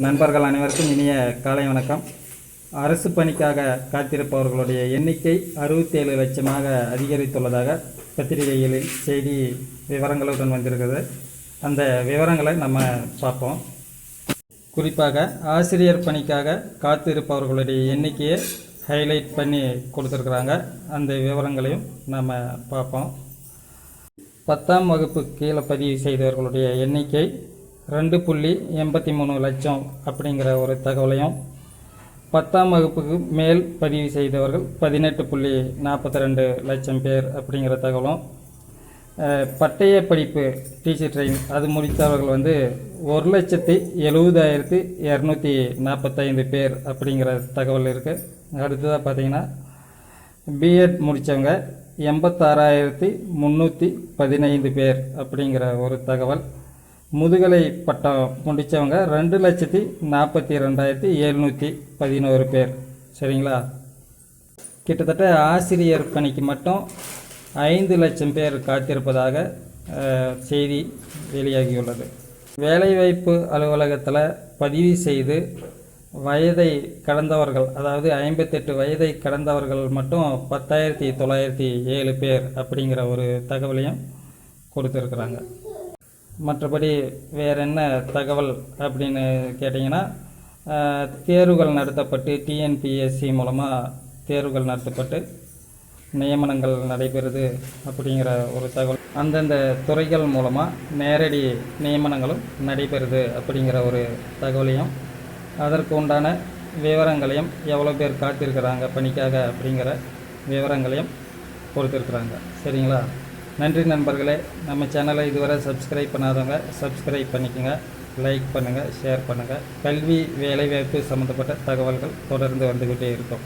நண்பர்கள் அனைவருக்கும் இனிய காலை வணக்கம். அரசு பணிக்காக காத்திருப்பவர்களுடைய எண்ணிக்கை 67 லட்சமாக அதிகரித்துள்ளதாக பத்திரிகைகளில் செய்தி விவரங்களுடன் வந்திருக்கிறது. அந்த விவரங்களை நம்ம பார்ப்போம். குறிப்பாக ஆசிரியர் பணிக்காக காத்திருப்பவர்களுடைய எண்ணிக்கையை ஹைலைட் பண்ணி கொடுத்துருக்குறாங்க. அந்த விவரங்களையும் நம்ம பார்ப்போம். 10ஆம் வகுப்பு கீழே பதிவு செய்தவர்களுடைய எண்ணிக்கை 2.83 லட்சம் அப்படிங்கிற ஒரு தகவலையும், 10ஆம் வகுப்புக்கு மேல் பதிவு செய்தவர்கள் 18.42 லட்சம் பேர் அப்படிங்கிற தகவலும், பட்டய படிப்பு டீச்சர் ட்ரெயின் அது முடித்தவர்கள் 1,70,70,245 பேர் அப்படிங்கிற தகவல் இருக்குது. அடுத்ததாக பார்த்திங்கன்னா பிஎட் முடித்தவங்க 86,315 பேர் அப்படிங்கிற ஒரு தகவல். முதுகலை பட்டம் முடித்தவங்க 2,42,711 பேர். சரிங்களா? கிட்டத்தட்ட ஆசிரியர் பணிக்கு மட்டும் 5 லட்சம் பேர் காத்திருப்பதாக செய்தி வெளியாகியுள்ளது. வேலைவாய்ப்பு அலுவலகத்தில் பதிவு செய்து வயதை கடந்தவர்கள், அதாவது 58 வயதை கடந்தவர்கள் மட்டும் 10,907 பேர் அப்படிங்கிற ஒரு தகவலையும் கொடுத்துருக்குறாங்க. மற்றபடி வேறு என்ன தகவல் அப்படின்னு கேட்டிங்கன்னா, தேர்வுகள் நடத்தப்பட்டு டிஎன்பிஎஸ்சி மூலமாக தேர்வுகள் நடத்தப்பட்டு நியமனங்கள் நடைபெறுது அப்படிங்கிற ஒரு தகவல். அந்தந்த துறைகள் மூலமாக நேரடி நியமனங்களும் நடைபெறுது அப்படிங்கிற ஒரு தகவலையும், அதற்கு உண்டான விவரங்களையும், எவ்வளோ பேர் காத்திருக்கிறாங்க பணிக்காக அப்படிங்கிற விவரங்களையும் கொடுத்துருக்குறாங்க. சரிங்களா? நன்றி நண்பர்களே. நம்ம சேனலை இதுவரை சப்ஸ்கிரைப் பண்ணாதவங்க சப்ஸ்கிரைப் பண்ணிக்கோங்க, லைக் பண்ணுங்கள், ஷேர் பண்ணுங்கள். கல்வி வேலைவாய்ப்பு சம்மந்தப்பட்ட தகவல்கள் தொடர்ந்து வந்துக்கிட்டே இருக்கும்.